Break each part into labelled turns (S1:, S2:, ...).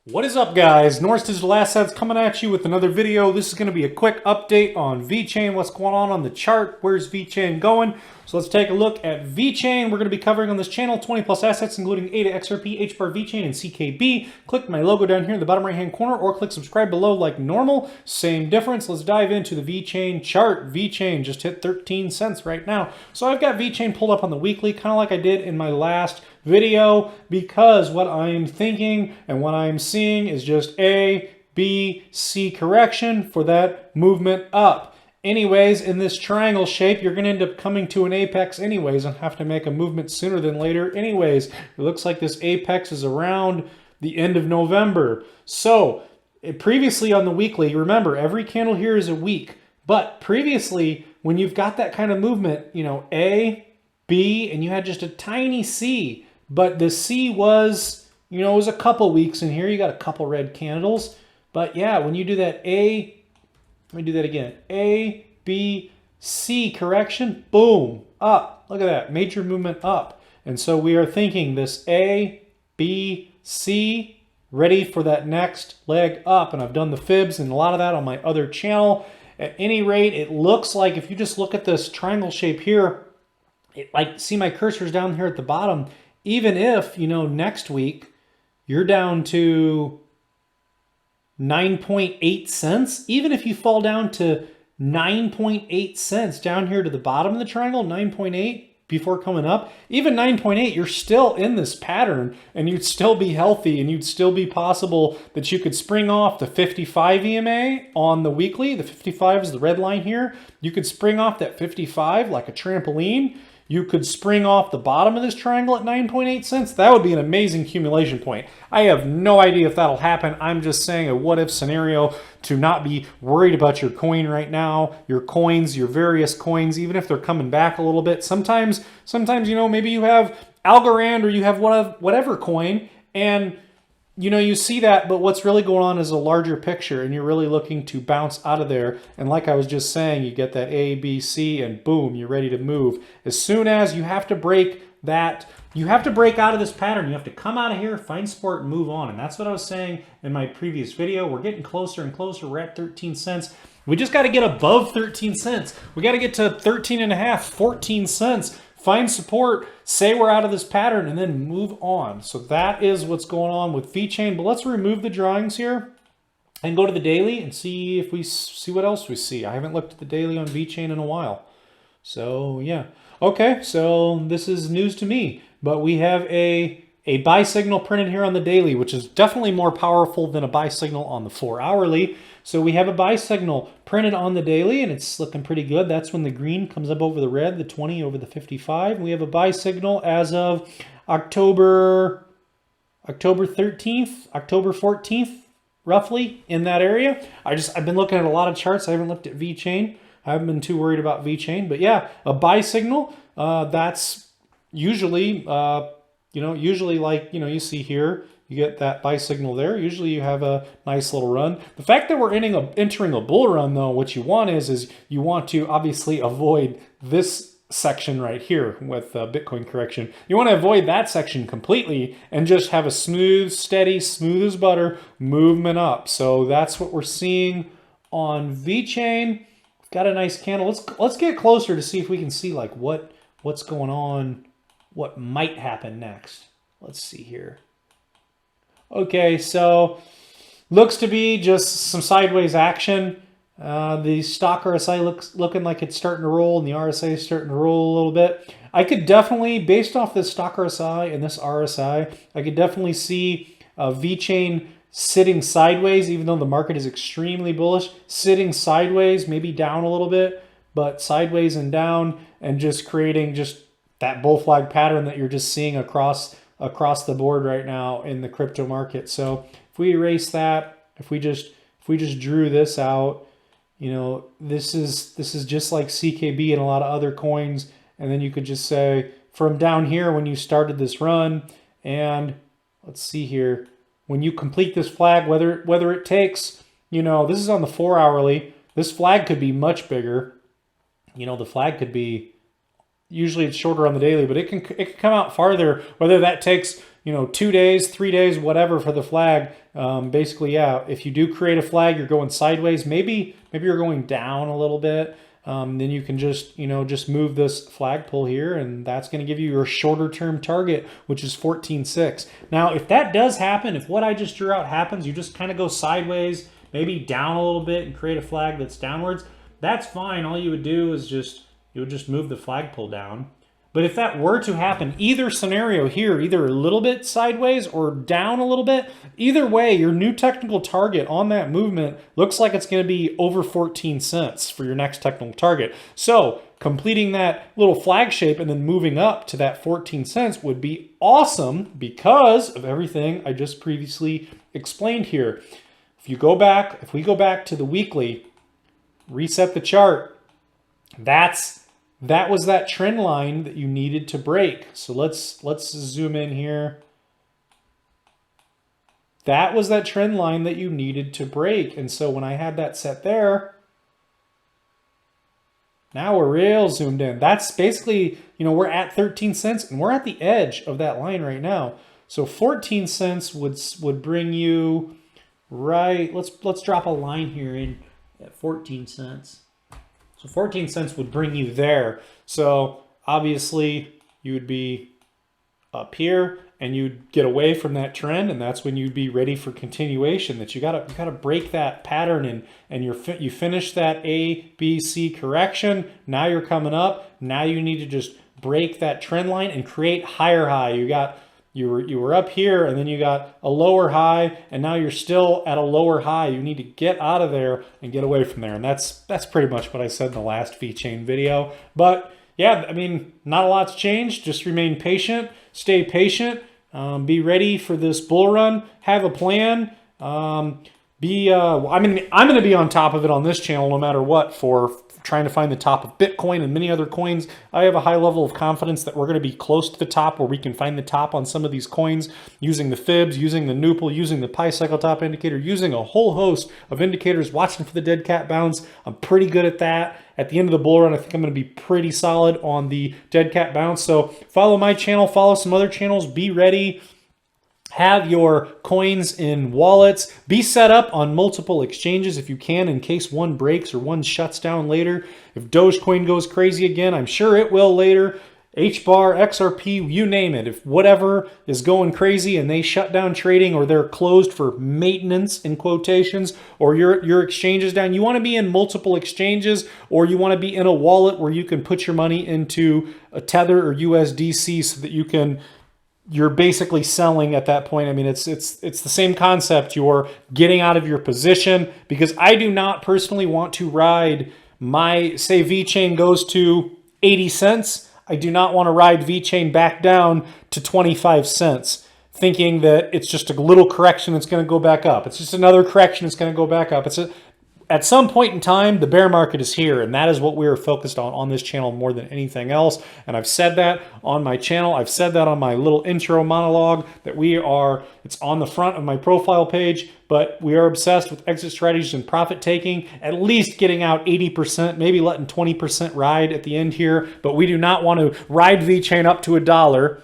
S1: What is up, guys? Norse Digital Assets coming at you with another video. This is going to be a quick update on Vechain, what's going on the chart, where's Vechain going. So let's take a look at Vechain. We're going to be covering on this channel 20 plus assets, including ADA, XRP, HBAR, Vechain, and CKB. Click my logo down here in the bottom right hand corner or click subscribe below like normal. Same difference. Let's dive into the Vechain chart. Vechain just hit 13 cents right now. So I've got Vechain pulled up on the weekly, kind of like I did in my last video, because what I'm thinking and what I'm seeing is just A, B, C correction for that movement up. Anyways, in this triangle shape, you're going to end up coming to an apex anyways and have to make a movement sooner than later anyways. It looks like this apex is around the end of November. So previously on the weekly, remember, every candle here is a week. But previously, when you've got that kind of movement, you know, A, B, and you had just a tiny C, but the C was, you know, it was a couple weeks in here. You got a couple red candles. But yeah, when you do that let me do that again. A, B, C correction, boom, up. Look at that, major movement up. And so we are thinking this A, B, C, ready for that next leg up. And I've done the fibs and a lot of that on my other channel. At any rate, it looks like if you just look at this triangle shape here, see my cursor's down here at the bottom. Even if, you know, next week you're down to 9.8 cents, even if you fall down to 9.8 cents down here to the bottom of the triangle, 9.8 before coming up, even 9.8, you're still in this pattern and you'd still be healthy and you'd still be possible that you could spring off the 55 EMA on the weekly. The 55 is the red line here. You could spring off that 55 like a trampoline. You could spring off the bottom of this triangle at 9.8 cents. That would be an amazing accumulation point. I have no idea if that'll happen. I'm just saying a what-if scenario to not be worried about your coin right now, your coins, your various coins, even if they're coming back a little bit. Sometimes you know, maybe you have Algorand or you have whatever coin, and you know, you see that, but what's really going on is a larger picture and you're really looking to bounce out of there. And like I was just saying, you get that A, B, C, and boom, you're ready to move. As soon as you have to break that, you have to break out of this pattern. You have to come out of here, find support, and move on. And that's what I was saying in my previous video. We're getting closer and closer. We're at 13 cents. We just got to get above 13 cents. We got to get to 13 and a half, 14 cents. Find support, say we're out of this pattern, and then move on. So that is what's going on with Vechain. But let's remove the drawings here and go to the daily and see if we see what else we see. I haven't looked at the daily on Vechain in a while. So yeah. Okay, so this is news to me. But we have a buy signal printed here on the daily, which is definitely more powerful than a buy signal on the 4-hourly. So we have a buy signal printed on the daily, and it's looking pretty good. That's when the green comes up over the red, the 20 over the 55. We have a buy signal as of October 13th, October 14th, roughly in that area. I've been looking at a lot of charts. I haven't looked at Vechain. I haven't been too worried about Vechain, but yeah, a buy signal. That's usually, usually like, you know, you see here, you get that buy signal there. Usually you have a nice little run. The fact that we're entering a bull run, though, what you want is you want to obviously avoid this section right here with Bitcoin correction. You want to avoid that section completely and just have a smooth, steady, smooth as butter movement up. So that's what we're seeing on Vechain. Got a nice candle. Let's get closer to see if we can see like what's going on, what might happen next. Let's see here. Okay, so looks to be just some sideways action. The stock RSI looking like it's starting to roll, and the RSI is starting to roll a little bit. I could definitely, based off this stock RSI and this RSI, I could definitely see Vechain sitting sideways, even though the market is extremely bullish, sitting sideways, maybe down a little bit, but sideways and down, and just creating just that bull flag pattern that you're just seeing across the board right now in the crypto market. So if we erase that, if we just drew this out, you know, this is just like CKB and a lot of other coins. And then you could just say from down here when you started this run, and let's see here, when you complete this flag, whether it takes, you know, this is on the 4-hourly, this flag could be much bigger. You know, the flag could be, usually it's shorter on the daily, but it can come out farther, whether that takes, you know, 2 days, 3 days, whatever for the flag. Basically, yeah, if you do create a flag, you're going sideways. Maybe you're going down a little bit. Then you can just, you know, just move this flagpole here, and that's going to give you your shorter term target, which is 14.6. Now, if that does happen, if what I just drew out happens, you just kind of go sideways, maybe down a little bit and create a flag that's downwards, that's fine. All you would do is you would just move the flagpole down. But if that were to happen, either scenario here, either a little bit sideways or down a little bit, either way, your new technical target on that movement looks like it's going to be over 14 cents for your next technical target. So completing that little flag shape and then moving up to that 14 cents would be awesome because of everything I just previously explained here. If we go back to the weekly, reset the chart, that was that trend line that you needed to break. So let's zoom in here. That was that trend line that you needed to break. And so when I had that set there, now we're real zoomed in. That's basically, you know, we're at 13 cents and we're at the edge of that line right now. So 14 cents would bring you right. Let's drop a line here in at 14 cents. So 14 cents would bring you there. So obviously you would be up here and you'd get away from that trend, and that's when you'd be ready for continuation. That you gotta break that pattern and you finish that A, B, C correction. Now you're coming up. Now you need to just break that trend line and create higher high. You were up here and then you got a lower high and now you're still at a lower high. You need to get out of there and get away from there. And that's pretty much what I said in the last Vechain video. But yeah, I mean, not a lot's changed. Just remain patient, stay patient, be ready for this bull run, have a plan. I'm going to be on top of it on this channel no matter what for trying to find the top of Bitcoin and many other coins. I have a high level of confidence that we're going to be close to the top, where we can find the top on some of these coins using the fibs, using the Nupal, using the Pi cycle top indicator, using a whole host of indicators, watching for the dead cat bounce. I'm pretty good at that. At the end of the bull run, I think I'm going to be pretty solid on the dead cat bounce. So follow my channel, follow some other channels, be ready. Have your coins in wallets. Be set up on multiple exchanges if you can, in case one breaks or one shuts down later. If Dogecoin goes crazy again, I'm sure it will later. HBAR, XRP, you name it. If whatever is going crazy and they shut down trading or they're closed for maintenance in quotations, or your exchange is down, you want to be in multiple exchanges, or you want to be in a wallet where you can put your money into a Tether or USDC so that you're basically selling at that point. I mean, it's the same concept. You're getting out of your position, because I do not personally want to ride say Vechain goes to 80 cents. I do not want to ride Vechain back down to 25 cents thinking that it's just a little correction that's going to go back up. It's just another correction that's going to go back up. At some point in time, the bear market is here, and that is what we are focused on this channel more than anything else. And I've said that on my channel. I've said that on my little intro monologue, that it's on the front of my profile page, but we are obsessed with exit strategies and profit taking, at least getting out 80%, maybe letting 20% ride at the end here. But we do not want to ride Vechain up to $1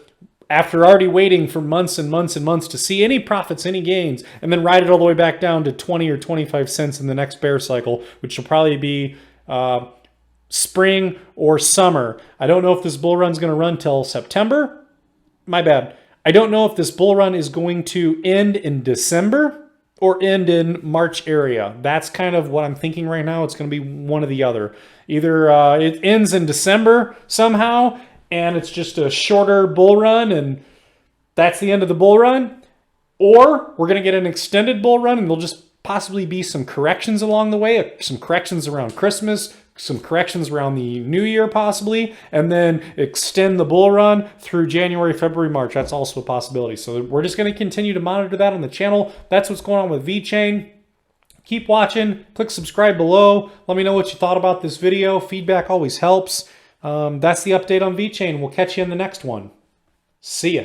S1: after already waiting for months and months and months to see any profits, any gains, and then ride it all the way back down to 20 or 25 cents in the next bear cycle, which will probably be spring or summer. I don't know if this bull run is going to run till September. My bad. I don't know if this bull run is going to end in December or end in March area. That's kind of what I'm thinking right now. It's going to be one or the other. Either it ends in December somehow, and it's just a shorter bull run, and that's the end of the bull run. Or we're going to get an extended bull run, and there'll just possibly be some corrections along the way, some corrections around Christmas, some corrections around the New Year possibly, and then extend the bull run through January, February, March. That's also a possibility. So we're just going to continue to monitor that on the channel. That's what's going on with Vechain. Keep watching. Click subscribe below. Let me know what you thought about this video. Feedback always helps. That's the update on Vechain. We'll catch you in the next one. See ya.